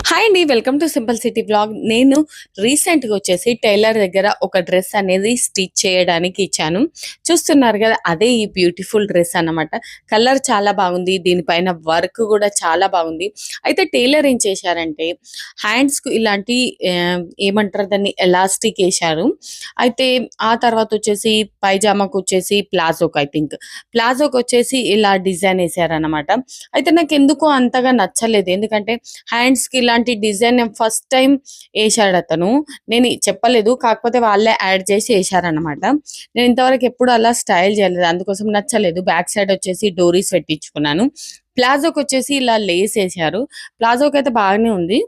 Hi అండి. Welcome to simple city blog. నేను రీసెంట్‌గా వచ్చేసి టైలర్ దగ్గర ఒక డ్రెస్ అనేది స్టిచ్ చేయడానికి ఇచ్చాను. చూస్తున్నారు కదా! అదే ఈ బ్యూటిఫుల్ డ్రెస్ అన్నమాట. కలర్ చాలా బాగుంది. దీనిపైన వర్క్ కూడా చాలా బాగుంది. అయితే టైలర్ ఏం చేశారంటే హ్యాండ్స్‌కు ఇలాంటి ఏమంటారు దాన్ని ఎలాస్టిక్ ఏశారు. అయితే ఆ తర్వాత వచ్చేసి పైజామాకొచ్చేసి ప్లాజోకి ఐ థింక్. ప్లాజోకొచ్చేసి ఇలా డిజైన్ ఏశారన్నమాట. అయితే నాకెందుకో అంతగా నచ్చలేదు. ఎందుకంటే హ్యాండ్స్‌కి ఇలాంటి డిజైన్ ఫస్ట్ టైమ్ ఏశాడతను. నేను చెప్పలేదు. కాకపోతే వాళ్ళే యాడ్ చేసి ఏశారనమాట. నేను ఇంతవరకు ఎప్పుడు అలా స్టైల్ చేయలేదు. అందుకోసం నచ్చలేదు. బ్యాక్ సైడ్ వచ్చేసి డోరీస్ పెట్టించుకున్నాను. ప్లాజోకొచ్చేసి ఇలా లేస్ ఏశారు. ప్లాజోకైతే బాగానే ఉంది.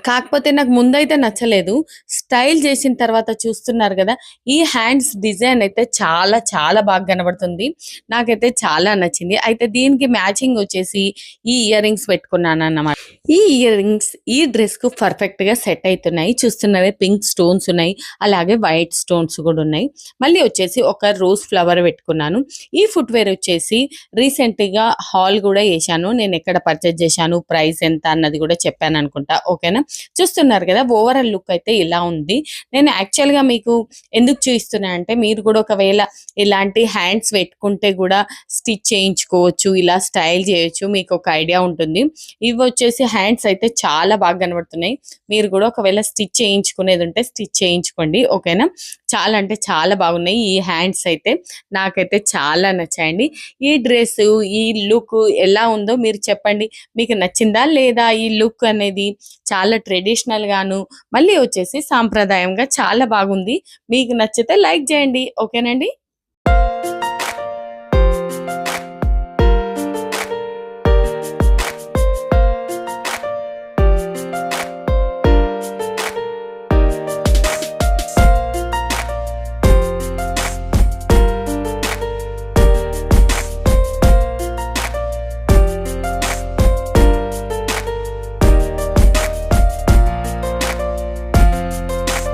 కాకపోతే నాకు ముందైతే నచ్చలేదు. స్టైల్ చేసిన తర్వాత చూస్తున్నారు గదా! ఈ హ్యాండ్స్ డిజైన్ అయితే చాలా చాలా బాగా కనబడుతుంది. నాకైతే చాలా నచ్చింది. అయితే దీనికి మ్యాచింగ్ వచ్చేసి ఈ ఇయర్ రింగ్స్ పెట్టుకున్నానన్నమాట. ఈ ఇయర్ రింగ్స్ ఈ డ్రెస్‌కు పర్ఫెక్ట్‌గా సెట్ అయితున్నాయి. చూస్తున్నారే పింక్ స్టోన్స్ ఉన్నాయి. అలాగే వైట్ స్టోన్స్ కూడా ఉన్నాయి. మళ్ళీ వచ్చేసి ఒక రోజ్ ఫ్లవర్ పెట్టుకున్నాను. ఈ ఫుట్‌వేర్ వచ్చేసి రీసెంట్‌గా హాల్ కూడా ఏశాను. నేను ఎక్కడ పర్చేజ్ చేశాను, ప్రైస్ ఎంత అన్నది కూడా చెప్పాననుకుంటా. ఓకేనా? చూస్తున్నారు కదా! ఓవరాల్ లుక్ అయితే ఇలా ఉంది. నేను యాక్చువల్‌గా మీకు ఎందుకు చూయిస్తున్నా అంటే మీరు కూడా ఒకవేళ ఇలాంటి హ్యాండ్స్ పెట్టుకుంటే కూడా స్టిచ్ చేయించుకోవచ్చు. ఇలా స్టైల్ చేయొచ్చు. మీకు ఒక ఐడియా ఉంటుంది. ఇవి వచ్చేసి హ్యాండ్స్ అయితే చాలా బాగా కనబడుతున్నాయి. మీరు కూడా ఒకవేళ స్టిచ్ చేయించుకునేది ఉంటే స్టిచ్ చేయించుకోండి. ఓకేనా? చాలా అంటే చాలా బాగున్నాయి. ఈ హ్యాండ్స్ అయితే నాకైతే చాలా నచ్చాయండి. ఈ డ్రెస్సు, ఈ లుక్ ఎలా ఉందో మీరు చెప్పండి. మీకు నచ్చిందా లేదా? ఈ లుక్ అనేది చాలా ట్రెడిషనల్ గాను మళ్ళీ వచ్చేసి సాంప్రదాయంగా చాలా బాగుంది. మీకు నచ్చితే లైక్ చేయండి. ఓకేనండి?